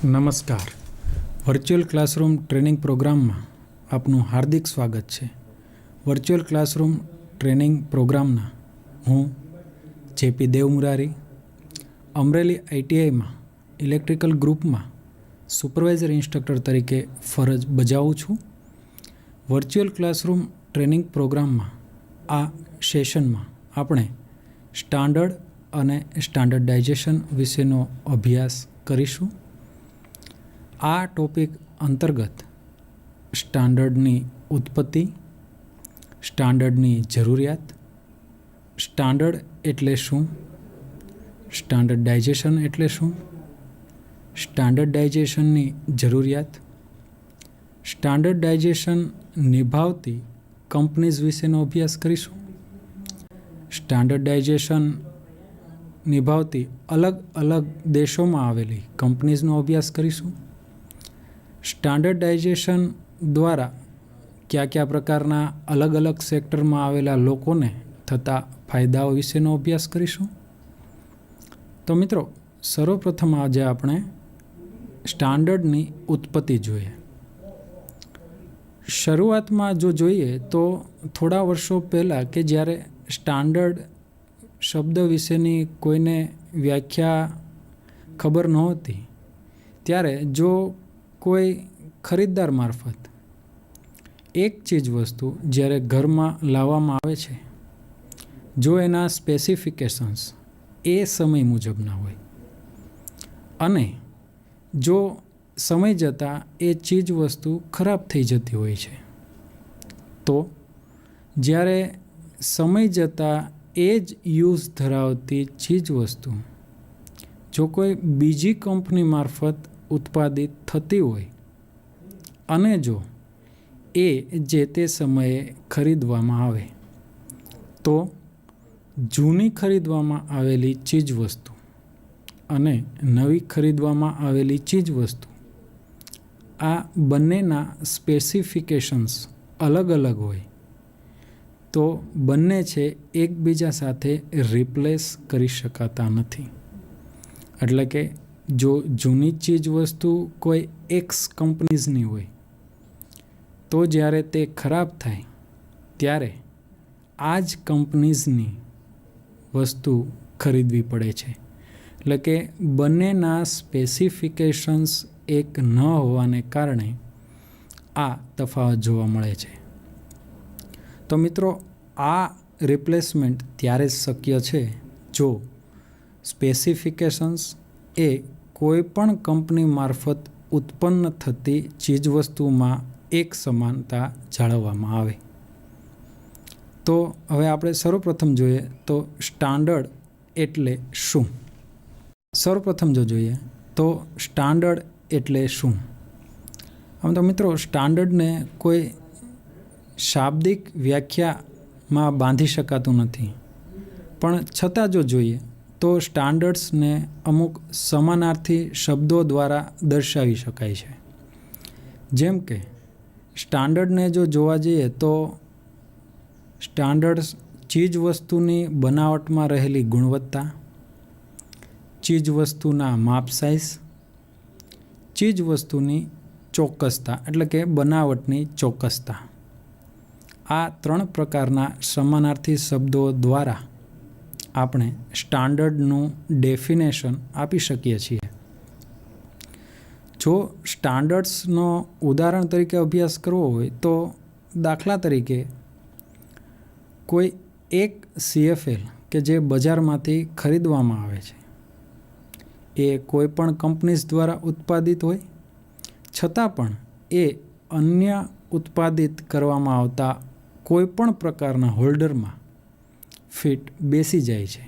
નમસ્કાર. Virtual classroom training પ્રોગ્રામમાં આપનું હાર્દિક સ્વાગત છે. વર્ચ્યુઅલ ક્લાસરૂમ ટ્રેનિંગ પ્રોગ્રામના હું જેપી દેવમુરારી, અમરેલી આઈટીઆઈમાં ઇલેક્ટ્રિકલ ગ્રુપમાં સુપરવાઇઝર ઇન્સ્ટ્રક્ટર તરીકે ફરજ બજાવું છું. વર્ચ્યુઅલ ક્લાસરૂમ ટ્રેનિંગ પ્રોગ્રામમાં આ સેશનમાં આપણે સ્ટાન્ડર્ડ અને સ્ટાન્ડર્ડાઇઝેશન વિશેનો અભ્યાસ કરીશું. આ ટોપિક અંતર્ગત સ્ટાન્ડર્ડની ઉત્પત્તિ, સ્ટાન્ડર્ડની જરૂરિયાત, સ્ટાન્ડર્ડ એટલે શું, સ્ટાન્ડર્ડાઇઝેશન એટલે શું, સ્ટાન્ડર્ડાઇઝેશનની જરૂરિયાત, સ્ટાન્ડર્ડાઇઝેશન નિભાવતી કંપનીઝ વિશેનો અભ્યાસ કરીશું. સ્ટાન્ડર્ડાઇઝેશન નિભાવતી અલગ અલગ દેશોમાં આવેલી કંપનીઝનો અભ્યાસ કરીશું. સ્ટાન્ડર્ડાઇઝેશન દ્વારા કયા કયા પ્રકારના અલગ અલગ સેક્ટરમાં આવેલા લોકોને થતા ફાયદાઓ વિશેનો અભ્યાસ કરીશું. તો મિત્રો, સર્વપ્રથમ આજે આપણે સ્ટાન્ડર્ડની ઉત્પત્તિ જોઈએ. શરૂઆતમાં જો જોઈએ તો થોડા વર્ષો પહેલાં કે જ્યારે સ્ટાન્ડર્ડ શબ્દ વિશેની કોઈને વ્યાખ્યા ખબર નહોતી, ત્યારે જો કોઈ ખરીદદાર મારફત એક ચીજ વસ્તુ જ્યારે ઘરમાં લાવવામાં આવે છે, જો એના સ્પેસિફિકેશન્સ એ સમય મુજબના હોય અને જો સમય જતાં એ ચીજ વસ્તુ ખરાબ થઈ જતી હોય છે, તો જ્યારે સમય જતાં એ જ યુઝ ધરાવતી ચીજ વસ્તુ જો કોઈ બીજી કંપની મારફત ઉત્પાદિત થતી હોય અને જો એ જે તે સમયે ખરીદવામાં આવે, તો જૂની ખરીદવામાં આવેલી ચીજ વસ્તુ અને નવી ખરીદવામાં આવેલી ચીજ વસ્તુ આ બંનેના સ્પેસિફિકેશન્સ અલગ અલગ હોય તો બંને છે એકબીજા સાથે રિપ્લેસ કરી શકાતા નથી. એટલે કે જો જૂની ચીજ વસ્તુ કોઈ એક્સ કંપનીઝની હોય તો જ્યારે તે ખરાબ થાય ત્યારે આ જ કંપનીઝની વસ્તુ ખરીદવી પડે છે. એટલે કે બંનેના સ્પેસિફિકેશન્સ એક ન હોવાને કારણે આ તફાવત જોવા મળે છે. તો મિત્રો, આ રિપ્લેસમેન્ટ ત્યારે જ શક્ય છે જો સ્પેસિફિકેશન્સ એ કોઈ પણ કંપની મારફત ઉત્પન્ન થતી ચીજવસ્તુમાં એક સમાનતા જાળવવામાં આવે. તો હવે આપણે સર્વપ્રથમ જોઈએ તો સ્ટાન્ડર્ડ એટલે શું. સર્વપ્રથમ જો જોઈએ તો સ્ટાન્ડર્ડ એટલે શું. આમ તો મિત્રો, સ્ટાન્ડર્ડને કોઈ શાબ્દિક વ્યાખ્યામાં બાંધી શકાતું નથી, પણ છતાં જો જોઈએ તો સ્ટાન્ડર્ડ્સને અમુક સમાનાર્થી શબ્દો દ્વારા દર્શાવી શકાય છે. જેમ કે સ્ટાન્ડર્ડને જો જોવા જઈએ તો સ્ટાન્ડર્ડ્સ ચીજ વસ્તુની બનાવટમાં રહેલી ગુણવત્તા, ચીજ વસ્તુના માપ સાઇઝ, ચીજ વસ્તુની ચોક્કસતા એટલે કે બનાવટની ચોક્કસતા, આ 3 પ્રકારના સમાનાર્થી શબ્દો દ્વારા આપણે સ્ટાન્ડર્ડનું ડેફિનેશન આપી શકીએ છીએ. જો સ્ટાન્ડર્ડ્સનો ઉદાહરણ તરીકે અભ્યાસ કરવો હોય તો દાખલા તરીકે કોઈ એક CFL કે જે બજારમાંથી ખરીદવામાં આવે છે, એ કોઈ પણ કંપનીઝ દ્વારા ઉત્પાદિત હોય છતાં પણ એ અન્ય ઉત્પાદિત કરવામાં આવતા કોઈ પણ પ્રકારના હોલ્ડરમાં ફિટ બેસી જાય છે,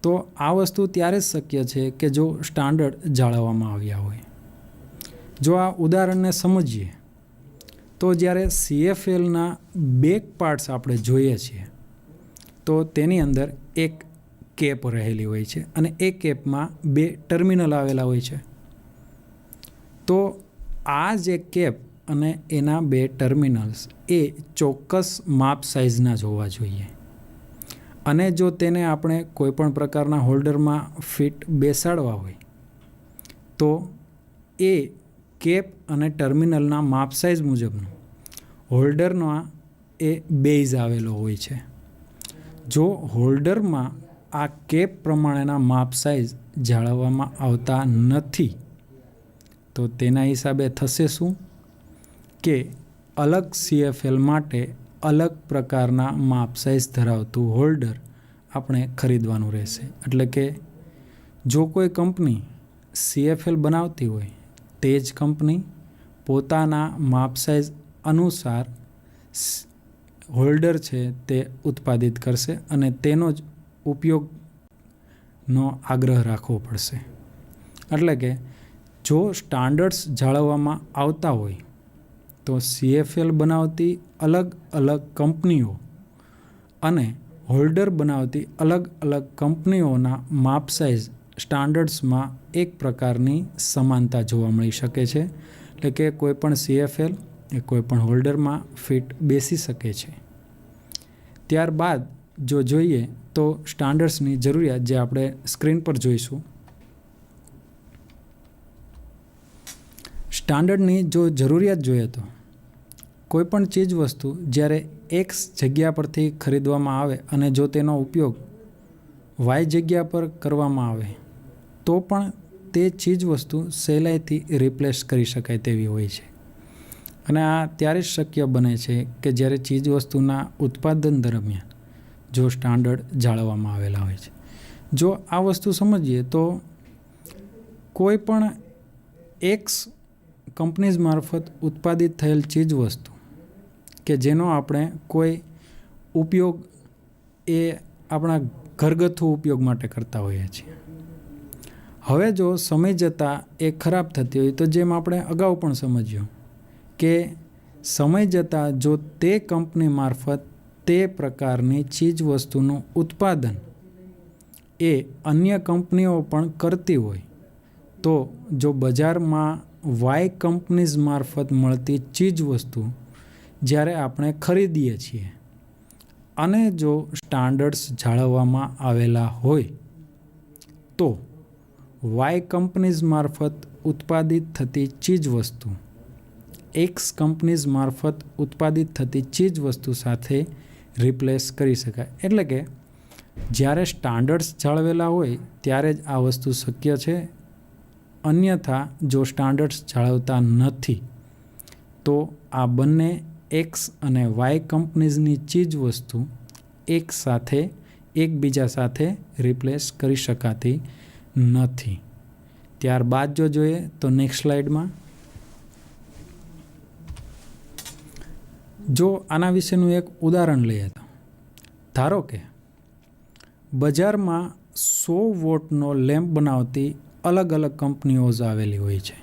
તો આ વસ્તુ ત્યારે જ શક્ય છે કે જો સ્ટાન્ડર્ડ જાળવવામાં આવ્યા હોય. જો આ ઉદાહરણને સમજીએ તો જ્યારે CFLના બેક પાર્ટ્સ આપણે જોઈએ છીએ તો તેની અંદર એક કેપ રહેલી હોય છે અને એ કેપમાં 2 ટર્મિનલ આવેલા હોય છે. તો આ જે કેપ અને એના 2 ટર્મિનલ્સ એ ચોક્કસ માપ સાઇઝના જ હોવા જોઈએ અને જો તેને આપણે કોઈપણ પ્રકારના હોલ્ડરમાં ફિટ બેસાડવા હોય તો એ કેપ અને ટર્મિનલના માપ સાઇઝ મુજબનું હોલ્ડરના એ બેઝ આવેલો હોય છે. જો હોલ્ડરમાં આ કેપ પ્રમાણેના માપ સાઇઝ જાળવવામાં આવતા નથી તો તેના હિસાબે થશે શું કે અલગ CFL માટે અલગ પ્રકારના માપ સાઇઝ ધરાવતું હોલ્ડર આપણે ખરીદવાનું રહેશે. એટલે કે જો કોઈ કંપની CFL બનાવતી હોય તે જ કંપની પોતાના માપ સાઇઝ અનુસાર હોલ્ડર છે તે ઉત્પાદિત કરશે અને તેનો જ ઉપયોગનો આગ્રહ રાખવો પડશે. એટલે કે જો સ્ટાન્ડર્ડ્સ જાળવવામાં આવતા હોય તો CFL બનાવતી અલગ અલગ કંપનીઓ અને હોલ્ડર બનાવતી અલગ અલગ કંપનીઓના માપ સાઇઝ સ્ટાન્ડર્ડ્સમાં એક પ્રકારની સમાનતા જોવા મળી શકે છે. એટલે કે કોઈ પણ CFL એ કોઈ પણ હોલ્ડરમાં ફિટ બેસી શકે છે. ત્યારબાદ જો જોઈએ તો સ્ટાન્ડર્ડ્સની જરૂરિયાત જે આપણે સ્ક્રીન પર જોઈશું. સ્ટાન્ડર્ડની જો જરૂરિયાત જોઈએ તો કોઈપણ ચીજ વસ્તુ જ્યારે X જગ્યા પરથી ખરીદવામાં આવે અને જો તેનો ઉપયોગ Y જગ્યા પર કરવામાં આવે તો પણ તે ચીજ વસ્તુ સહેલાઈથી રિપ્લેસ કરી શકાય તેવી હોય છે. અને આ ત્યારે જ શક્ય બને છે કે જ્યારે ચીજ વસ્તુના ઉત્પાદન દરમિયાન જો સ્ટાન્ડર્ડ જાળવવામાં આવેલા હોય છે. જો આ વસ્તુ સમજીએ તો કોઈ પણ X કંપનીઝ મારફત ઉત્પાદિત થયેલ ચીજ વસ્તુ કે જેનો આપણે કોઈ ઉપયોગ એ આપણા ઘરગથ્થુ ઉપયોગ માટે કરતા હોઈએ છીએ. હવે જો સમય જતાં એ ખરાબ થતી હોય તો જેમ આપણે અગાઉ પણ સમજ્યું કે સમય જતાં જો તે કંપની મારફત તે પ્રકારની ચીજ વસ્તુનું ઉત્પાદન એ અન્ય કંપનીઓ પણ કરતી હોય તો જો બજારમાં Y કંપનીઝ મારફત મળતી ચીજ વસ્તુ જ્યારે આપણે ખરીદીએ છીએ અને જો સ્ટાન્ડર્ડ્સ જાળવવામાં આવેલા હોય તો Y કંપનીઝ મારફત ઉત્પાદિત થતી ચીજ વસ્તુ X કંપનીઝ મારફત ઉત્પાદિત થતી ચીજ વસ્તુ સાથે રિપ્લેસ કરી શકાય. એટલે કે જ્યારે સ્ટાન્ડર્ડ્સ જાળવેલા હોય ત્યારે જ આ વસ્તુ શક્ય છે. અન્યથા જો સ્ટાન્ડર્ડ્સ જાળવતા નથી તો આ બંને X અને Y કંપનીઝની ચીજ વસ્તુ એકબીજા સાથે રિપ્લેસ કરી શકાતી નથી. ત્યારબાદ જો જોઈએ તો નેક્સ્ટ સ્લાઇડમાં જો આના વિશેનું એક ઉદાહરણ લઈએ તો ધારો કે બજારમાં 100 વોટનો લેમ્પ બનાવતી અલગ અલગ કંપનીઓ આવેલી હોય છે.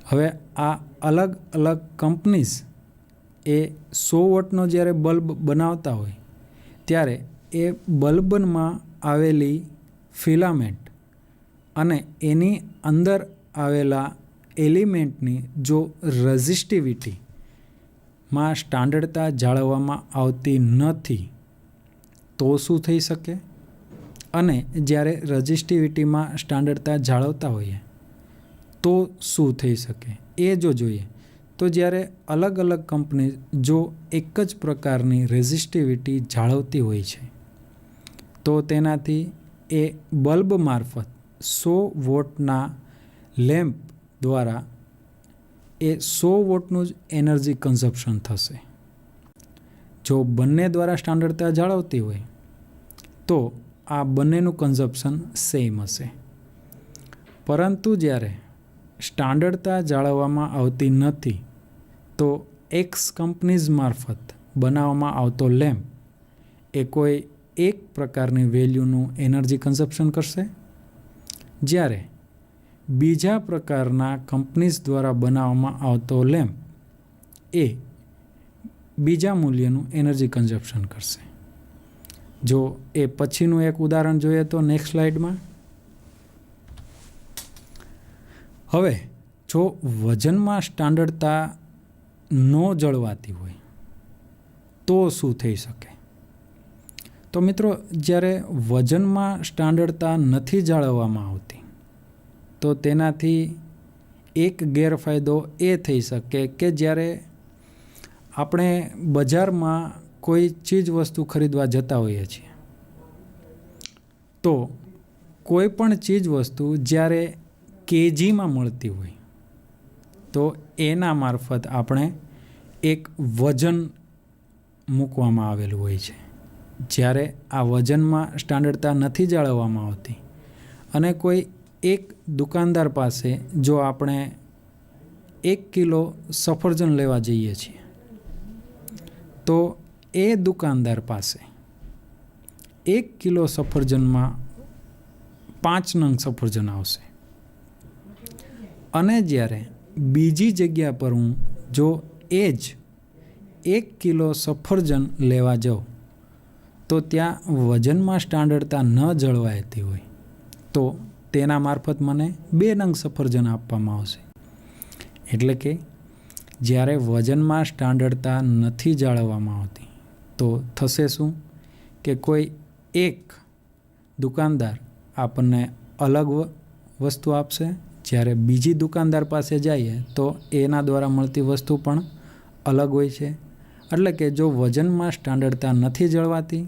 હવે આ અલગ અલગ કંપનીઝ એ 100 વોટનો જ્યારે બલ્બ બનાવતા હોય ત્યારે એ બલ્બમાં આવેલી ફિલામેન્ટ અને એની અંદર આવેલા એલિમેન્ટની જો રેઝિસ્ટિવિટીમાં સ્ટાન્ડર્ડતા જાળવવામાં આવતી નથી તો શું થઈ શકે? અને જ્યારે રજિસ્ટિવિટીમાં સ્ટાન્ડર્ડતા જાળવતા હોઈએ તો શું થઈ શકે એ જો જોઈએ તો જ્યારે અલગ અલગ કંપની જો એક જ પ્રકારની રેઝિસ્ટિવિટી જાળવતી હોય છે તો તેનાથી એ બલ્બ મારફત 100 વોટના લેમ્પ દ્વારા એ 100 વોટનું જ એનર્જી કન્ઝપ્શન થશે. જો બંને દ્વારા સ્ટાન્ડર્ડતા જાળવતી હોય તો આ બંનેનું કન્ઝપ્શન સેમ હશે. પરંતુ જ્યારે સ્ટાન્ડર્ડતા જાળવવામાં આવતી નથી તો X કંપનીઝ મારફત બનાવવામાં આવતો લેમ્પ એ કોઈ એક પ્રકારની વેલ્યુનું એનર્જી કન્ઝપ્શન કરશે, જ્યારે બીજા પ્રકારના કંપનીઝ દ્વારા બનાવવામાં આવતો લેમ્પ એ બીજા મૂલ્યનું એનર્જી કન્ઝપ્શન કરશે. જો એ પછીનું એક ઉદાહરણ જોઈએ તો નેક્સ્ટ સ્લાઇડમાં હવે જો વજનમાં સ્ટાન્ડર્ડતા ન જળવાતી હોય તો શું થઈ શકે? તો મિત્રો જ્યારે વજનમાં સ્ટાન્ડર્ડતા નથી જાળવવામાં આવતી તો તેનાથી એક ગેરફાયદો એ થઈ શકે કે જ્યારે આપણે બજારમાં કોઈ ચીજ વસ્તુ ખરીદવા જતા હોઈએ છીએ તો કોઈ પણ ચીજ વસ્તુ જ્યારે કેજીમાં મળતી હોય તો એના મારફત આપણે એક વજન મૂકવામાં આવેલું હોય છે. જ્યારે આ વજનમાં સ્ટાન્ડર્ડતા નથી જાળવવામાં આવતી અને કોઈ એક દુકાનદાર પાસે જો આપણે 1 કિલો સફરજન લેવા જઈએ છીએ તો એ દુકાનદાર પાસે 1 કિલો સફરજનમાં 5 નંગ સફરજન આવશે અને જ્યારે બીજી જગ્યા પર હું જો એ જ 1 કિલો સફરજન લેવા જાઉં તો ત્યાં વજનમાં સ્ટાન્ડર્ડતા ન જળવાતી હોય તો તેના મારફત મને 2 નંગ સફરજન આપવામાં આવશે. એટલે કે જ્યારે વજનમાં સ્ટાન્ડર્ડતા નથી જાળવવામાં આવતી તો થશે શું કે કોઈ એક દુકાનદાર આપણને અલગ વસ્તુ આપશે, જ્યારે બીજી દુકાનદાર પાસે જઈએ તો એના દ્વારા મળતી વસ્તુ પણ અલગ હોય છે. એટલે કે જો વજનમાં સ્ટાન્ડર્ડતા નથી જળવાતી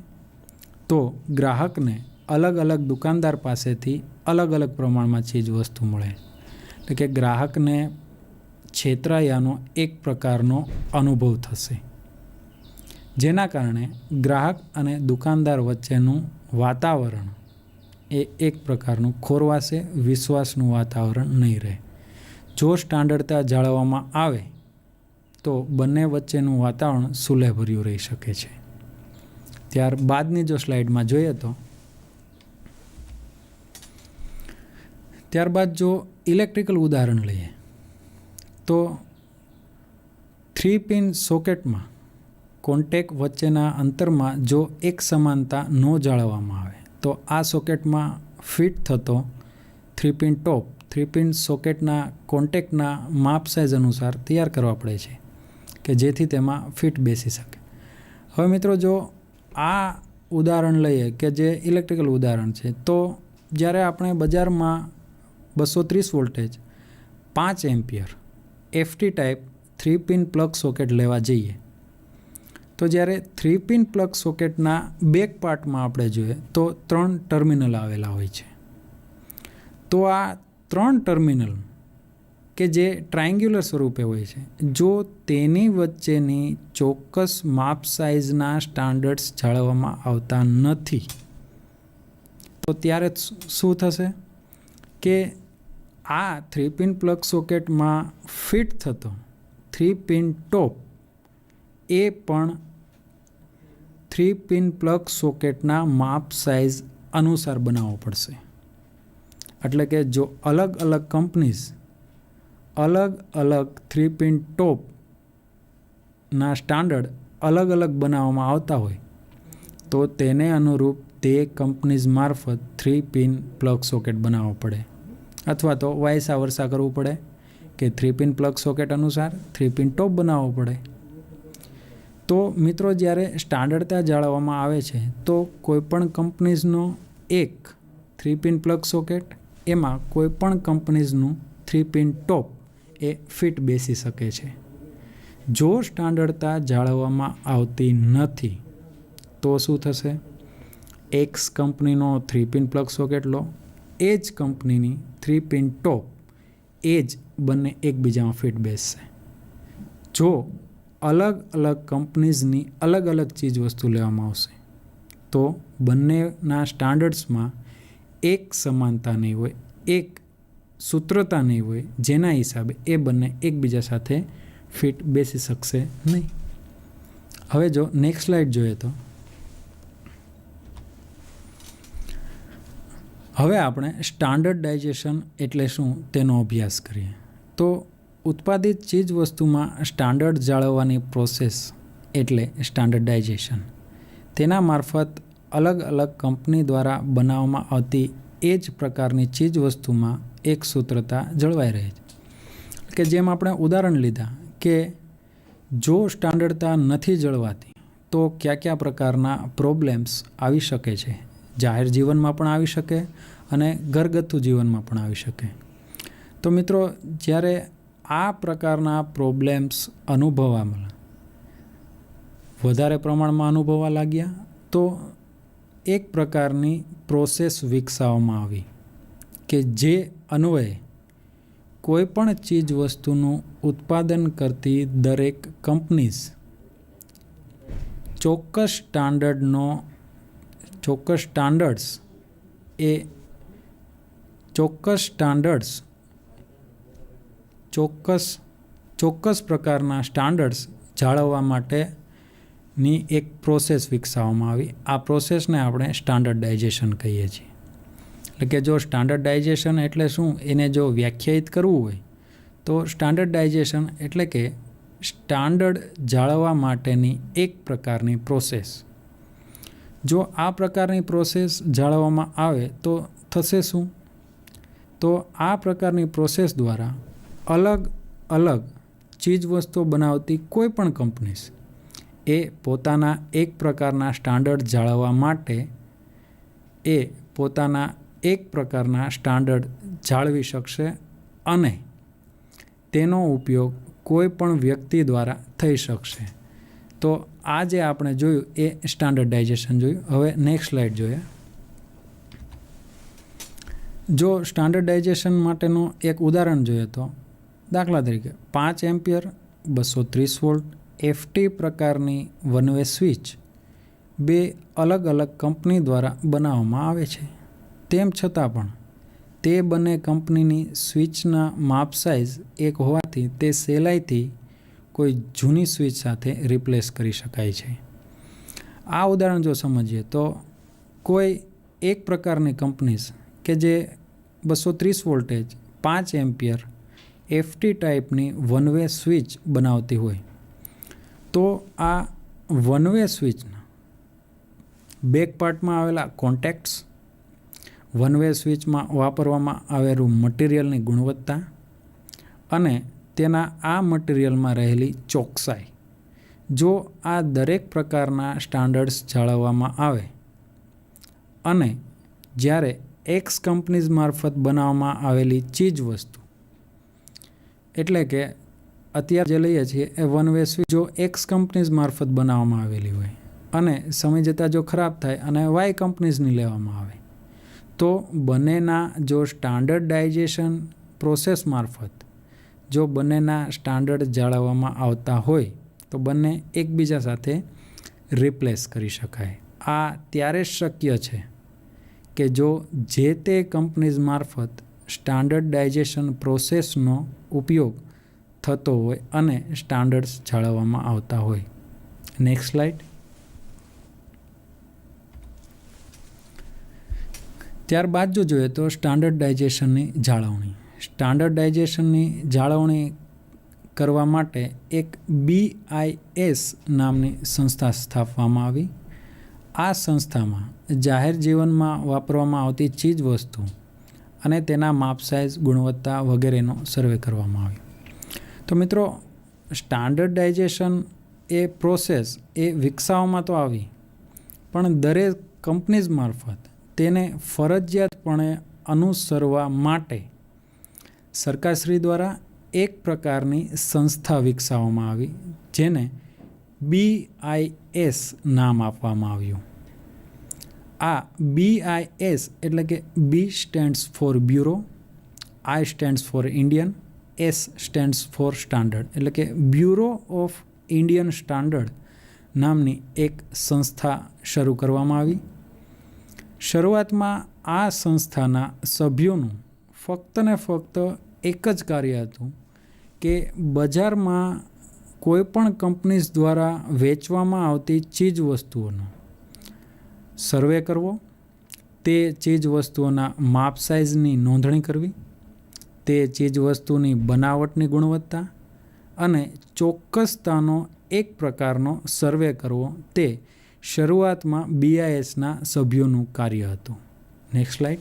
તો ગ્રાહકને અલગ અલગ દુકાનદાર પાસેથી અલગ અલગ પ્રમાણમાં ચીજ વસ્તુ મળે. એટલે કે ગ્રાહકને છેતરાયાનો એક પ્રકારનો અનુભવ થશે, જેના કારણે ગ્રાહક અને દુકાનદાર વચ્ચેનું વાતાવરણ એ એક પ્રકારનું ખોરવાશે, વિશ્વાસનું વાતાવરણ નહીં રહે. જો સ્ટાન્ડર્ડતા જાળવવામાં આવે તો બંને વચ્ચેનું વાતાવરણ સુલેહભર્યું રહી શકે છે. ત્યારબાદની જો સ્લાઇડમાં જોઈએ તો ત્યારબાદ જો ઇલેક્ટ્રિકલ ઉદાહરણ લઈએ તો 3 પિન સોકેટમાં કોન્ટેક વચ્ચેના અંતરમાં જો એક સમાનતા ન જાળવવામાં આવે તો આ સોકેટમાં ફિટ થતો 3 પિન ટોપ 3 પિન સોકેટના કોન્ટેકના માપ સાઇઝ અનુસાર તૈયાર કરવા પડે છે કે જેથી તેમાં ફિટ બેસી શકે. હવે મિત્રો જો આ ઉદાહરણ લઈએ કે જે ઇલેક્ટ્રિકલ ઉદાહરણ છે તો જ્યારે આપણે બજારમાં 230 voltage 5 ampere FT type 3 pin plug socket લેવા જઈએ તો જ્યારે 3 પિન પ્લગ સોકેટના બેક પાર્ટમાં આપણે જોઈએ તો 3 ટર્મિનલ આવેલા હોય છે. તો આ 3 ટર્મિનલ કે જે ટ્રાયંગ્યુલર સ્વરૂપે હોય છે, જો તેની વચ્ચેની ચોક્કસ માપ સાઇઝના સ્ટાન્ડર્ડ્સ જાળવવામાં આવતા નથી તો ત્યારે શું થશે કે આ 3 પિન પ્લગ સોકેટમાં ફિટ થતો 3 પિન ટોપ એ પણ 3 પિન પ્લગ સોકેટના માપ સાઇઝ અનુસાર બનાવવો પડશે. એટલે કે જો અલગ અલગ કંપનીઝ અલગ અલગ 3 પિન ટોપના સ્ટાન્ડર્ડ અલગ અલગ બનાવવામાં આવતા હોય તો તેને અનુરૂપ તે કંપનીઝ મારફત 3 પિન પ્લગ સોકેટ બનાવવો પડે અથવા તો વાયસા વરસા કરવું પડે કે 3 પિન પ્લગ સોકેટ અનુસાર 3 પિન ટોપ બનાવવો પડે. તો મિત્રો જ્યારે સ્ટાન્ડર્ડતા જાળવવામાં આવે છે તો કોઈપણ કંપનીઝનો એક 3 પિન પ્લગ સોકેટ એમાં કોઈપણ કંપનીઝનું 3 પિન ટોપ એ ફિટ બેસી શકે છે. જો સ્ટાન્ડર્ડતા જાળવવામાં આવતી નથી તો શું થશે? એક્સ કંપનીનો 3 પિન પ્લગ સોકેટ લો, એ જ કંપનીની 3 પિન ટોપ એ જ બંને એકબીજામાં ફિટ બેસશે. જો અલગ અલગ કંપનીઝની અલગ અલગ ચીજ વસ્તુ લેવામાં આવશે તો બંનેના સ્ટાન્ડર્ડ્સમાં એક સમાનતા નહીં હોય, એક સૂત્રતા નહીં હોય, જેના હિસાબે એ બંને એકબીજા સાથે ફિટ બેસી શકશે નહીં. હવે જો નેક્સ્ટ સ્લાઇડ જોઈએ તો હવે આપણે સ્ટાન્ડર્ડાઇઝેશન એટલે શું તેનો અભ્યાસ કરીએ. તો ઉત્પાદિત ચીજ વસ્તુમાં સ્ટાન્ડર્ડ જાળવવાની પ્રોસેસ એટલે સ્ટાન્ડર્ડાઇઝેશન. તેના મારફત અલગ અલગ કંપની દ્વારા બનાવવામાં આવતી એ જ પ્રકારની ચીજ વસ્તુમાં એક સૂત્રતા જળવાઈ રહે છે. કે જેમ આપણે ઉદાહરણ લીધા કે જો સ્ટાન્ડર્ડતા નથી જળવાતી તો કયા પ્રકારના પ્રોબ્લેમ્સ આવી શકે છે. જાહેર જીવનમાં પણ આવી શકે અને ઘરગથ્થુ જીવનમાં પણ આવી શકે. તો મિત્રો, જ્યારે આ પ્રકારના પ્રોબ્લેમ્સ અનુભવવામાં વધારે પ્રમાણમાં અનુભવવા લાગ્યા તો એક પ્રકારની પ્રોસેસ વિકસાવવામાં આવી કે જે અન્વયે કોઈ પણ ચીજ વસ્તુનું ઉત્પાદન કરતી દરેક કંપનીઝ ચોક્કસ પ્રકારના સ્ટાન્ડર્ડ્સ જાળવવા માટેની એક પ્રોસેસ વિકસાવવામાં આવી. આ પ્રોસેસને આપણે સ્ટાન્ડર્ડાઇઝેશન કહીએ છીએ. એટલે કે જો સ્ટાન્ડર્ડાઇઝેશન એટલે શું એને જો વ્યાખ્યાયિત કરવું હોય તો સ્ટાન્ડર્ડાઇઝેશન એટલે કે સ્ટાન્ડર્ડ જાળવવા માટેની એક પ્રકારની પ્રોસેસ. જો આ પ્રકારની પ્રોસેસ જાળવવામાં આવે તો થશે શું? તો આ પ્રકારની પ્રોસેસ દ્વારા અલગ અલગ ચીજ વસ્તુઓ બનાવતી કોઈ પણ કંપનીઝ એ પોતાના એક પ્રકારના સ્ટાન્ડર્ડ જાળવવા માટે સ્ટાન્ડર્ડ જાળવી શકશે અને તેનો ઉપયોગ કોઈ પણ વ્યક્તિ દ્વારા થઈ શકશે. તો આ જે આપણે જોયું એ સ્ટાન્ડર્ડાઇઝેશન જોયું. હવે નેક્સ્ટ સ્લાઇડ જોઈએ. જો સ્ટાન્ડર્ડાઇઝેશન માટેનું એક ઉદાહરણ જોઈએ તો દાખલા તરીકે 5 એમ્પિયર 230 વોલ્ટ એફટી પ્રકારની વન વે સ્વિચ બે અલગ અલગ કંપની દ્વારા બનાવવામાં આવે છે. તેમ છતાં પણ તે બંને કંપનીની સ્વિચના માપ સાઇઝ એક હોવાથી તે સહેલાઈથી કોઈ જૂની સ્વિચ સાથે રિપ્લેસ કરી શકાય છે. આ ઉદાહરણ જો સમજીએ તો કોઈ એક પ્રકારની કંપનીઝ કે જે 230 વોલ્ટેજ 5 એમ્પિયર એફટી ટાઈપની વન વે સ્વિચ બનાવતી હોય તો આ વન વે સ્વિચના બેક પાર્ટમાં આવેલા કોન્ટેક્ટ્સ, વન વે સ્વિચમાં વાપરવામાં આવેલું મટીરિયલની ગુણવત્તા અને તેના આ મટીરિયલમાં રહેલી ચોકસાઈ, જો આ દરેક પ્રકારના સ્ટાન્ડર્ડ્સ જાળવવામાં આવે અને જ્યારે એક્સ કંપનીઝ મારફત બનાવવામાં આવેલી ચીજ વસ્તુ એટલે કે અત્યારે જે લઈએ છીએ એ વન વે સ્વિચ જો એક્સ કંપનીઝ મારફત બનાવવામાં આવેલી હોય અને સમય જતાં જો ખરાબ થાય અને વાય કંપનીઝની લેવામાં આવે તો બંનેના જો સ્ટાન્ડર્ડાઇઝેશન પ્રોસેસ મારફત જો બંનેના સ્ટાન્ડર્ડ જાળવવામાં આવતા હોય તો બંને એકબીજા સાથે રિપ્લેસ કરી શકાય. આ ત્યારે જ શક્ય છે કે જો જે તે કંપનીઝ મારફત સ્ટાન્ડર્ડાઇઝેશન પ્રોસેસનો ઉપયોગ થતો હોય અને સ્ટાન્ડર્ડ્સ જાળવવામાં આવતા હોય. Next slide. ત્યારબાદ જો જોઈએ તો સ્ટાન્ડર્ડાઇઝેશનની જાળવણી કરવા માટે એક BIS નામની સંસ્થા સ્થાપવામાં આવી. આ સંસ્થામાં જાહેર જીવનમાં વાપરવામાં આવતી ચીજ વસ્તુ અને તેના માપ સાઇઝ, ગુણવત્તા વગેરેનો સર્વે કરવામાં આવ્યો. તો મિત્રો, સ્ટાન્ડર્ડાઇઝેશન એ પ્રોસેસ એ વિકસાવવામાં તો આવી પણ દરેક કંપનીઝ મારફત તેને ફરજિયાતપણે અનુસરવા માટે સરકારશ્રી દ્વારા એક પ્રકારની સંસ્થા વિકસાવવામાં આવી જેને BIS નામ આપવામાં આવ્યું. આ BIS એટલે કે B stands for bureau, I stands for Indian, S stands for standard એટલે કે બ્યુરો ઓફ ઇન્ડિયન સ્ટાન્ડર્ડ નામની એક સંસ્થા શરૂ કરવામાં આવી. શરૂઆતમાં આ સંસ્થાના સભ્યોનું ફક્ત ને ફક્ત એક જ કાર્ય હતું કે બજારમાં કોઈ પણ કંપનીઝ દ્વારા વેચવામાં આવતી ચીજ વસ્તુઓનો સર્વે કરવો, તે ચીજ વસ્તુઓના માપ સાઇઝની નોંધણી કરવી, તે ચીજ વસ્તુની બનાવટની ગુણવત્તા અને ચોક્કસતાનો એક પ્રકારનો સર્વે કરવો તે શરૂઆતમાં BISના સભ્યોનું કાર્ય હતું. Next slide.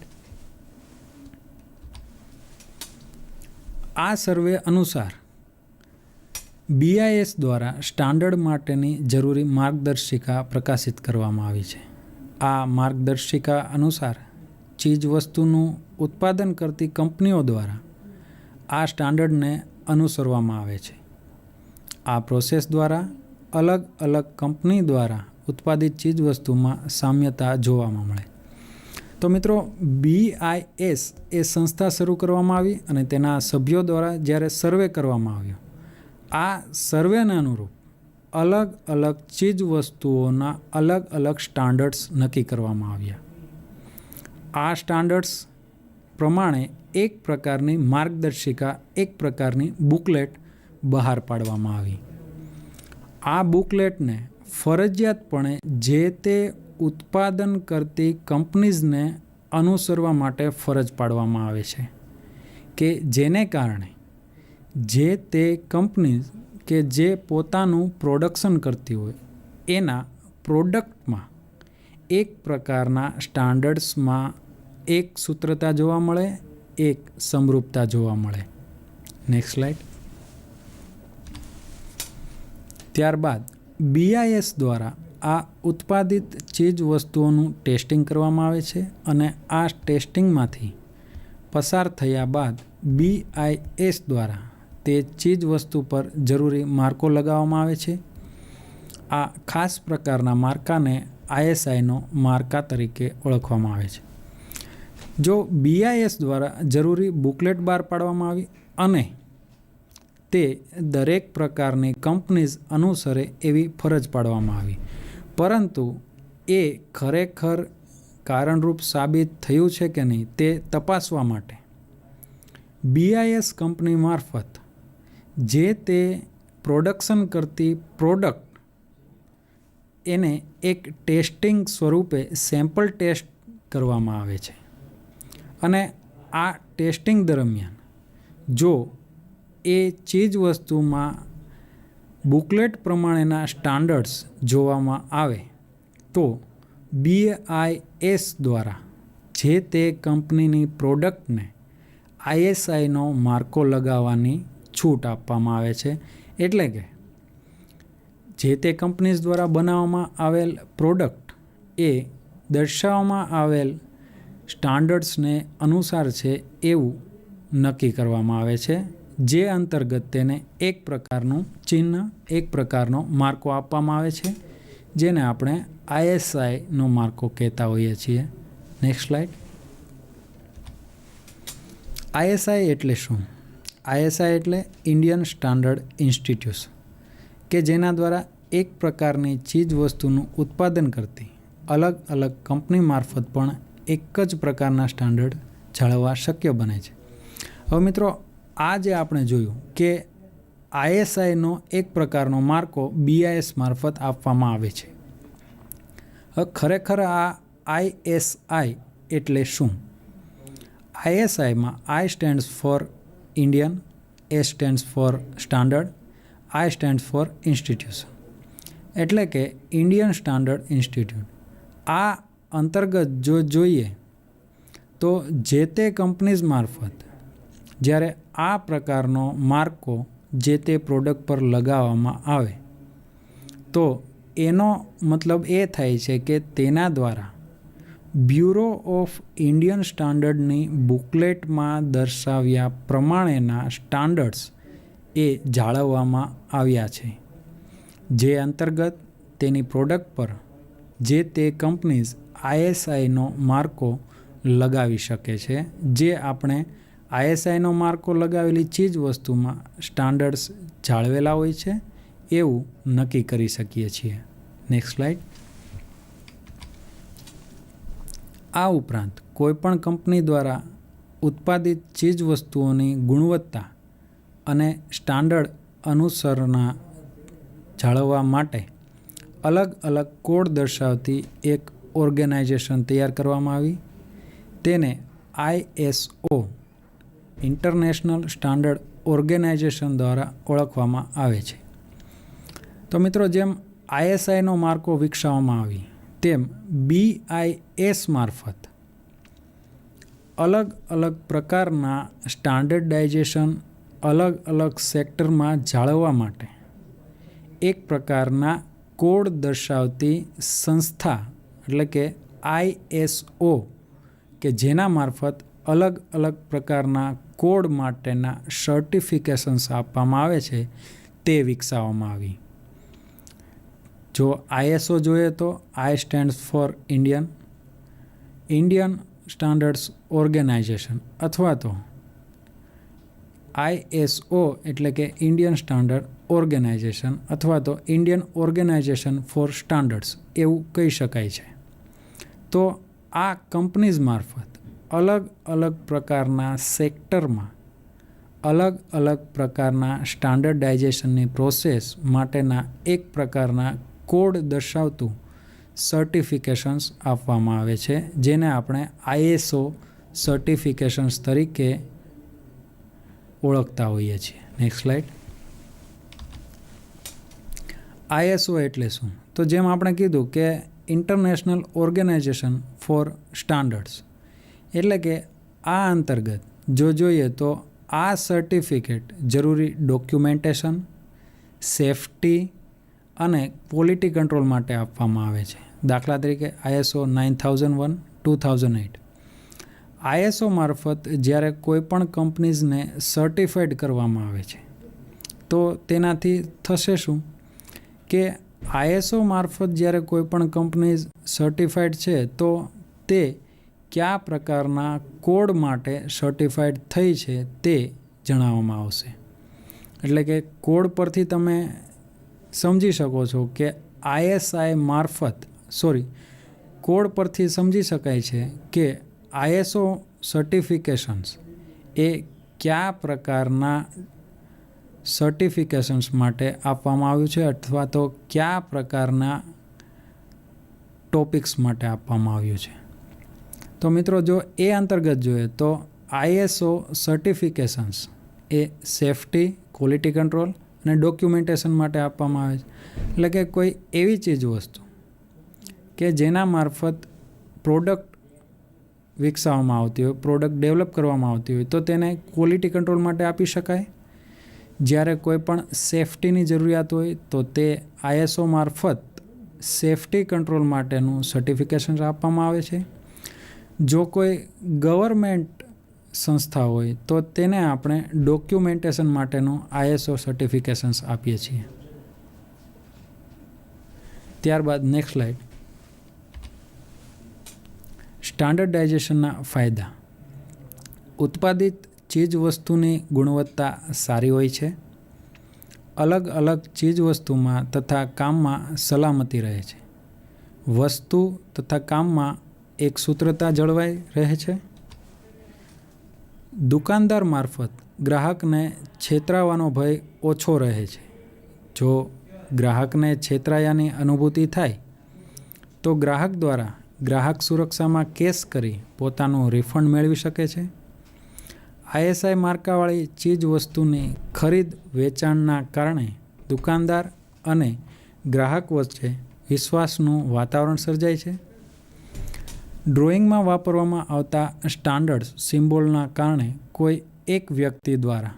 આ સર્વે અનુસાર BIS દ્વારા સ્ટાન્ડર્ડ માટેની જરૂરી માર્ગદર્શિકા પ્રકાશિત કરવામાં આવી છે. આ માર્ગદર્શિકા અનુસાર ચીજ વસ્તુનું ઉત્પાદન કરતી કંપનીઓ દ્વારા આ સ્ટાન્ડર્ડને અનુસરવામાં આવે છે. આ પ્રોસેસ દ્વારા અલગ અલગ કંપની દ્વારા ઉત્પાદિત ચીજવસ્તુમાં સામ્યતા જોવામાં મળે. તો મિત્રો, BIS એ સંસ્થા શરૂ કરવામાં આવી અને તેના સભ્યો દ્વારા જ્યારે સર્વે કરવામાં આવ્યો, આ સર્વેને અનુરૂપ અલગ અલગ ચીજવસ્તુઓના અલગ અલગ સ્ટાન્ડર્ડ્સ નક્કી કરવામાં આવ્યા. આ સ્ટાન્ડર્ડ્સ પ્રમાણે એક પ્રકારની માર્ગદર્શિકા, એક પ્રકારની બુકલેટ બહાર પાડવામાં આવી. આ બુકલેટને ફરજિયાતપણે જે તે ઉત્પાદન કરતી કંપનીઝને અનુસરવા માટે ફરજ પાડવામાં આવે છે કે જેને કારણે જે તે કંપની કે જે પોતાનું પ્રોડક્શન કરતી હોય એના પ્રોડક્ટમાં એક પ્રકારના સ્ટાન્ડર્ડ્સમાં એક સૂત્રતા જોવા મળે, એક સમરૂપતા જોવા મળે. Next slide. ત્યારબાદ BIS દ્વારા આ ઉત્પાદિત ચીજ વસ્તુઓનું ટેસ્ટિંગ કરવામાં આવે છે અને આ ટેસ્ટિંગમાંથી પસાર થયા બાદ BIS દ્વારા તે ચીજ વસ્તુ પર જરૂરી માર્કો લગાવવામાં આવે છે. આ ખાસ પ્રકારના માર્કાને ISIનો માર્કા તરીકે ઓળખવામાં આવે છે. જો BIS દ્વારા જરૂરી બુકલેટ બહાર પાડવામાં આવી અને તે દરેક પ્રકારની કંપનીઝ અનુસરે એવી ફરજ પાડવામાં આવી, પરંતુ એ ખરેખર કારણરૂપ સાબિત થયું છે કે નહીં તે તપાસવા માટે BIS કંપની મારફત જે તે પ્રોડક્શન કરતી પ્રોડક્ટ એને એક ટેસ્ટિંગ સ્વરૂપે સેમ્પલ ટેસ્ટ કરવામાં આવે છે અને આ ટેસ્ટિંગ દરમિયાન જો એ ચીજ વસ્તુમાં બુકલેટ પ્રમાણેના સ્ટાન્ડર્ડ્સ જોવામાં આવે તો BIS દ્વારા જે તે કંપનીની પ્રોડક્ટને ISIનો માર્કો લગાવવાની છૂટ આપવામાં આવે છે. એટલે કે જે તે કંપનીઝ દ્વારા બનાવવામાં આવેલ પ્રોડક્ટ એ દર્શાવવામાં આવેલ સ્ટાન્ડર્ડ્સને અનુસાર છે એવું નક્કી કરવામાં આવે છે, જે અંતર્ગત તેને એક પ્રકારનું ચિહ્ન, એક પ્રકારનો માર્કો આપવામાં આવે છે, જેને આપણે ISIનો માર્કો કહેતા હોઈએ છીએ. Next slide. ISI એટલે શું? ISI એટલે ઇન્ડિયન સ્ટાન્ડર્ડ ઇન્સ્ટિટ્યૂટ, કે જેના દ્વારા એક પ્રકારની ચીજ વસ્તુનું ઉત્પાદન કરતી અલગ અલગ કંપની મારફત પણ એક જ પ્રકારના સ્ટાન્ડર્ડ જાળવવા શક્ય બને છે. હવે મિત્રો, આ જે આપણે જોયું કે ISIનો એક પ્રકારનો માર્કો BIS મારફત આપવામાં આવે છે. હવે ખરેખર આ ISI એટલે શું? ISIમાં I stands for Indian, S stands for Standard, I stands for Institution, એટલે કે ઇન્ડિયન સ્ટાન્ડર્ડ ઇન્સ્ટિટ્યૂટ. આ અંતર્ગત જો જોઈએ તો જે તે કંપનીઝ મારફત જ્યારે આ પ્રકારનો માર્કો જે તે પ્રોડક્ટ પર લગાવવામાં આવે તો એનો મતલબ એ થાય છે કે તેના દ્વારા બ્યુરો ઓફ ઇન્ડિયન સ્ટાન્ડર્ડની બુકલેટમાં દર્શાવ્યા પ્રમાણેના સ્ટાન્ડર્ડ્સ એ જાળવવામાં આવ્યા છે, જે અંતર્ગત તેની પ્રોડક્ટ પર જે તે કંપનીઝ ISIનો માર્કો લગાવી શકે છે, જે આપણે ISIનો માર્કો લગાવેલી ચીજ વસ્તુમાં સ્ટાન્ડર્ડ્સ જાળવેલા હોય છે એવું નક્કી કરી શકીએ છીએ. Next slide. આ ઉપરાંત કોઈપણ કંપની દ્વારા ઉત્પાદિત ચીજ વસ્તુઓની ગુણવત્તા અને સ્ટાન્ડર્ડ અનુસરણા જાળવવા માટે અલગ અલગ કોડ દર્શાવતી એક ઓર્ગેનાઇઝેશન તૈયાર કરવામાં આવી. તેને ISO ઇન્ટરનેશનલ સ્ટાન્ડર્ડ ઓર્ગેનાઇઝેશન દ્વારા ઓળખવામાં આવે છે. તો મિત્રો, જેમ ISIનો માર્કો વિકસાવવામાં આવી તેમ BIS મારફત અલગ અલગ પ્રકારના સ્ટાન્ડર્ડાઇઝેશન અલગ અલગ સેક્ટરમાં જાળવવા માટે એક પ્રકારના કોડ દર્શાવતી સંસ્થા એટલે કે ISO કે જેના મારફત અલગ અલગ પ્રકારના કોડ માટેના સર્ટિફિકેશન્સ આપવામાં આવે છે તે વિકસાવવામાં આવી. જો ISO જોઈએ તો I stands for Indian standards organisation, અથવા તો ISO એટલે કે ઇન્ડિયન સ્ટાન્ડર્ડ ઓર્ગેનાઇઝેશન, અથવા તો ઇન્ડિયન ઓર્ગેનાઇઝેશન ફોર સ્ટાન્ડર્ડ્સ એવું કહી શકાય છે. તો આ કંપનીઝ મારફત અલગ અલગ પ્રકારના સેક્ટરમાં અલગ અલગ પ્રકારના સ્ટાન્ડર્ડાઇઝેશનની પ્રોસેસ માટેના એક પ્રકારના કોડ દર્શાવતું સર્ટિફિકેશન્સ આપવામાં આવે છે, જેને આપણે ISO સર્ટિફિકેશન્સ તરીકે ઓળખતા હોઈએ છીએ. Next slide. ISO એટલે શું? તો જેમ આપણે કીધું કે ઇન્ટરનેશનલ ઓર્ગેનાઇઝેશન ફોર સ્ટાન્ડર્ડ્સ, એટલે કે આ અંતર્ગત જો જોઈએ તો આ સર્ટિફિકેટ જરૂરી ડોક્યુમેન્ટેશન, સેફટી અને ક્વોલિટી કંટ્રોલ માટે આપવામાં આવે છે. દાખલા તરીકે ISO 9001, 2008. ISO મારફત જ્યારે કોઈ પણ કંપનીઝને સર્ટિફાઈડ કરવામાં આવે છે તો તેનાથી થશે શું કે ISO મારફત જ્યારે કોઈ પણ કંપનીઝ સર્ટિફાઈડ છે તો તે કયા પ્રકારના કોડ માટે સર્ટિફાઈડ થઈ છે તે જણાવવામાં આવશે. એટલે કે કોડ પરથી તમે સમજી શકો છો કે કોડ પરથી સમજી શકાય છે કે ISO સર્ટિફિકેશન્સ એ કયા પ્રકારના સર્ટિફિકેશન્સ માટે આપવામાં આવ્યું છે, અથવા તો કયા પ્રકારના ટોપિક્સ માટે આપવામાં આવ્યું છે. તો મિત્રો જો એ અંતર્ગત જોઈએ તો ISO સર્ટિફિકેશન્સ એ સેફટી, ક્વોલિટી કંટ્રોલ અને ડોક્યુમેન્ટેશન માટે આપવામાં આવે છે. એટલે કે કોઈ એવી ચીજ વસ્તુ કે જેના મારફત પ્રોડક્ટ વિકસાવવામાં આવતી હોય, પ્રોડક્ટ ડેવલપ કરવામાં આવતી હોય તો તેને ક્વોલિટી કંટ્રોલ માટે આપી શકાય. જ્યારે કોઈ પણ સેફટીની જરૂરિયાત હોય તો તે ISO મારફત સેફટી કંટ્રોલ માટેનું સર્ટિફિકેશન આપવામાં આવે છે. જો કોઈ ગવર્મેન્ટ સંસ્થા હોય તો તેને આપણે ડોક્યુમેન્ટેશન માટેનું ISO સર્ટિફિકેશન્સ આપીએ છીએ. ત્યારબાદ નેક્સ્ટ સ્લાઇડ. સ્ટાન્ડર્ડાઇઝેશનના ફાયદા. ઉત્પાદિત ચીજ વસ્તુની ગુણવત્તા સારી હોય છે. અલગ અલગ ચીજ વસ્તુમાં તથા કામમાં સલામતી રહે છે. વસ્તુ તથા કામમાં એક સૂત્રતા જળવાઈ રહે છે. દુકાનદાર મારફત ગ્રાહકને છેતરાવાનો ભય ઓછો રહે છે. જો ગ્રાહકને છેતરાયાની અનુભૂતિ થાય તો ગ્રાહક દ્વારા ગ્રાહક સુરક્ષામાં કેસ કરી પોતાનું રિફંડ મેળવી શકે છે. ISI માર્કાવાળી ચીજ વસ્તુની ખરીદ વેચાણના કારણે દુકાનદાર અને ગ્રાહક વચ્ચે વિશ્વાસનું વાતાવરણ સર્જાય છે. ડ્રોઈંગમાં વાપરવામાં આવતા સ્ટાન્ડર્ડ સિમ્બોલના કારણે કોઈ એક વ્યક્તિ દ્વારા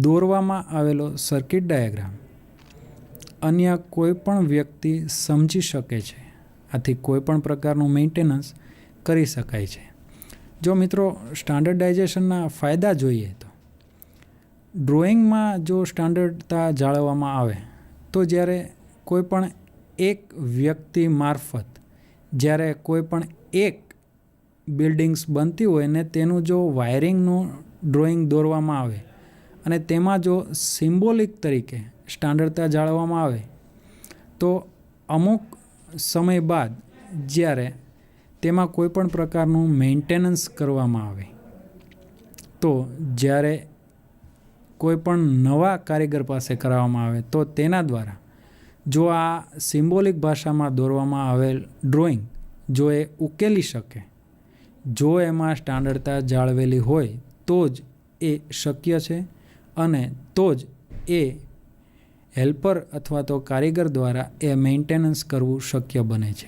દોરવામાં આવેલો સર્કિટ ડાયાગ્રામ અન્ય કોઈ પણ વ્યક્તિ સમજી શકે છે. આથી કોઈ પણ પ્રકારનું મેન્ટેનન્સ કરી શકાય છે. જો મિત્રો સ્ટાન્ડર્ડાઇઝેશનના ફાયદા જોઈએ તો ડ્રોઈંગમાં જો સ્ટાન્ડર્ડતા જાળવવામાં આવે તો જ્યારે કોઈ પણ એક વ્યક્તિ મારફત જ્યારે કોઈ પણ એક બિલ્ડિંગ્સ બનતી હોય ને તેનું જો વાયરિંગનું ડ્રોઈંગ દોરવામાં આવે અને તેમાં જો સિમ્બોલિક તરીકે સ્ટાન્ડર્ડતા જાળવવામાં આવે તો અમુક સમય બાદ જ્યારે તેમાં કોઈ પણ પ્રકારનું મેન્ટેનન્સ કરવામાં આવે તો જ્યારે કોઈ પણ નવા કારીગર પાસે કરાવવામાં આવે તો તેના દ્વારા જો આ સિમ્બોલિક ભાષામાં દોરવામાં આવેલ ડ્રોઈંગ જો એ ઉકેલી શકે, જો એમાં સ્ટાન્ડર્ડતા જાળવેલી હોય તો જ એ શક્ય છે અને તો જ એ હેલ્પર અથવા તો કારીગર દ્વારા એ મેન્ટેનન્સ કરવું શક્ય બને છે.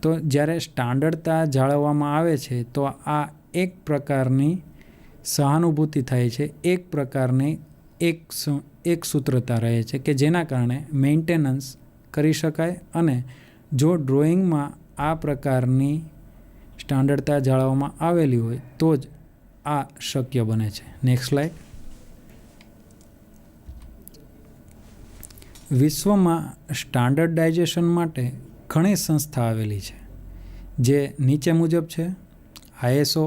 તો જ્યારે સ્ટાન્ડર્ડતા જાળવવામાં આવે છે તો આ એક પ્રકારની સહાનુભૂતિ થાય છે, એક પ્રકારની એક સૂત્રતા રહે છે કે જેના કારણે મેન્ટેનન્સ કરી શકાય. અને જો ડ્રોઈંગમાં આ પ્રકારની સ્ટાન્ડર્ડતા જાળવવામાં આવેલી હોય તો જ આ શક્ય બને છે. Next slide. વિશ્વમાં સ્ટાન્ડર્ડાઇઝેશન માટે ઘણી સંસ્થા આવેલી છે, જે નીચે મુજબ છે: ISO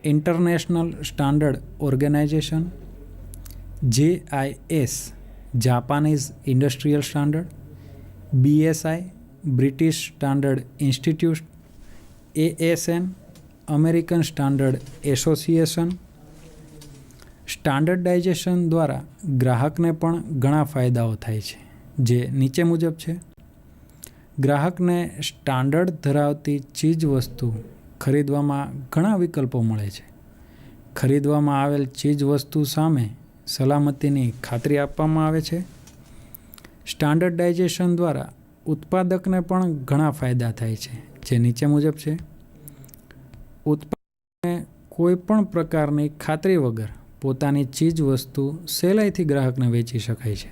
international standard organisation, JIS Japanese industrial standard, BSI British standard institute, ASN American standard association. Standardisation દ્વારા ગ્રાહકને પણ ઘણા ફાયદાઓ થાય છે, જે નીચે મુજબ છે: ગ્રાહકને સ્ટાન્ડર્ડ ધરાવતી ચીજ વસ્તુ ખરીદવામાં ઘણા વિકલ્પો મળે છે. ખરીદવામાં આવેલ ચીજ વસ્તુ સામે સલામતીની ખાતરી આપવામાં આવે છે. સ્ટાન્ડર્ડાઇઝેશન દ્વારા ઉત્પાદકને પણ ઘણા ફાયદા થાય છે, જે નીચે મુજબ છે: ઉત્પાદકને કોઈ પણ પ્રકારની ખાતરી વગર પોતાની ચીજ વસ્તુ સહેલાઈથી ગ્રાહકને વેચી શકાય છે.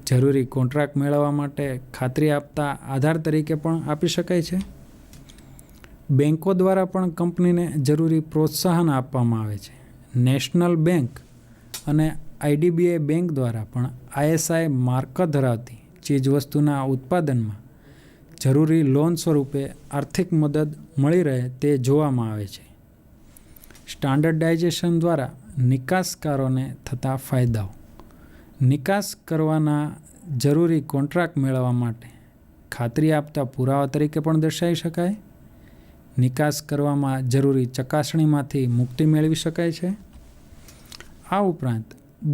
જરૂરી કોન્ટ્રાક્ટ મેળવવા માટે ખાતરી આપતા આધાર તરીકે પણ આપી શકાય છે. બેન્કો દ્વારા પણ કંપનીને જરૂરી પ્રોત્સાહન આપવામાં આવે છે. નેશનલ બેંક અને IDBI બેંક દ્વારા પણ ISI માર્ક ધરાવતી ચીજવસ્તુના ઉત્પાદનમાં જરૂરી લોન સ્વરૂપે આર્થિક મદદ મળી રહે તે જોવામાં આવે છે. સ્ટાન્ડર્ડાઇઝેશન દ્વારા નિકાસકારોને થતા ફાયદાઓ: નિકાસ કરવાના જરૂરી કોન્ટ્રાક્ટ મેળવવા માટે ખાતરી આપતા પુરાવા તરીકે પણ દર્શાવી શકાય. નિકાસ કરવામાં જરૂરી ચકાસણીમાંથી મુક્તિ મેળવી શકાય છે. આ ઉપરાંત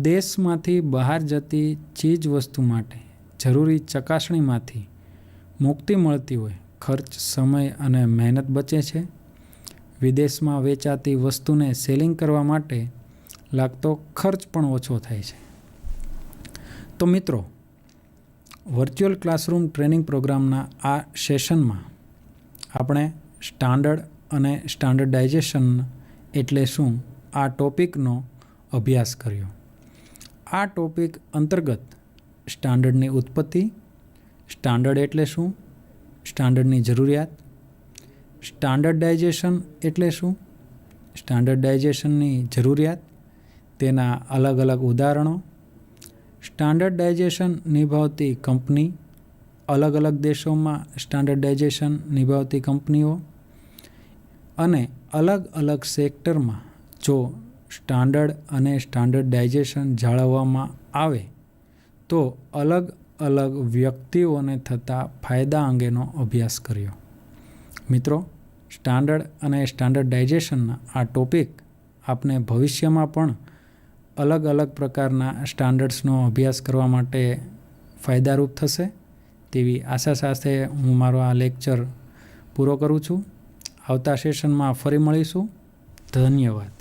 દેશમાંથી બહાર જતી ચીજ વસ્તુ માટે જરૂરી ચકાસણીમાંથી મુક્તિ મળતી હોય ખર્ચ, સમય અને મહેનત બચે છે. વિદેશમાં વેચાતી વસ્તુને સેલિંગ કરવા માટે લાગતો ખર્ચ પણ ઓછો થાય છે. તો મિત્રો, વર્ચ્યુઅલ ક્લાસરૂમ ટ્રેનિંગ પ્રોગ્રામના આ સેશનમાં આપણે સ્ટાન્ડર્ડ અને સ્ટાન્ડર્ડાઇઝેશન એટલે શું આ ટોપિકનો અભ્યાસ કર્યો. આ ટોપિક અંતર્ગત સ્ટાન્ડર્ડની ઉત્પત્તિ, સ્ટાન્ડર્ડ એટલે શું, સ્ટાન્ડર્ડની જરૂરિયાત, સ્ટાન્ડર્ડાઇઝેશન એટલે શું, સ્ટાન્ડર્ડાઇઝેશનની જરૂરિયાત, તેના અલગ અલગ ઉદાહરણો, સ્ટાન્ડર્ડાઇઝેશન નિભાવતી કંપની, અલગ અલગ દેશોમાં સ્ટાન્ડર્ડાઇઝેશન નિભાવતી કંપનીઓ અને અલગ અલગ સેક્ટરમાં જો સ્ટાન્ડર્ડ અને સ્ટાન્ડર્ડાઇઝેશન જાળવવામાં આવે તો અલગ અલગ વ્યક્તિઓને થતા ફાયદા અંગેનો અભ્યાસ કર્યો. મિત્રો, સ્ટાન્ડર્ડ અને સ્ટાન્ડર્ડાઇઝેશનના આ ટોપિક આપને ભવિષ્યમાં પણ અલગ અલગ પ્રકારના સ્ટાન્ડર્ડ્સનો અભ્યાસ કરવા માટે ફાયદારૂપ થશે તેવી આશા સાથે હું મારો આ લેક્ચર પૂરો કરું છું. આવતા સેશનમાં ફરી મળીશું. ધન્યવાદ.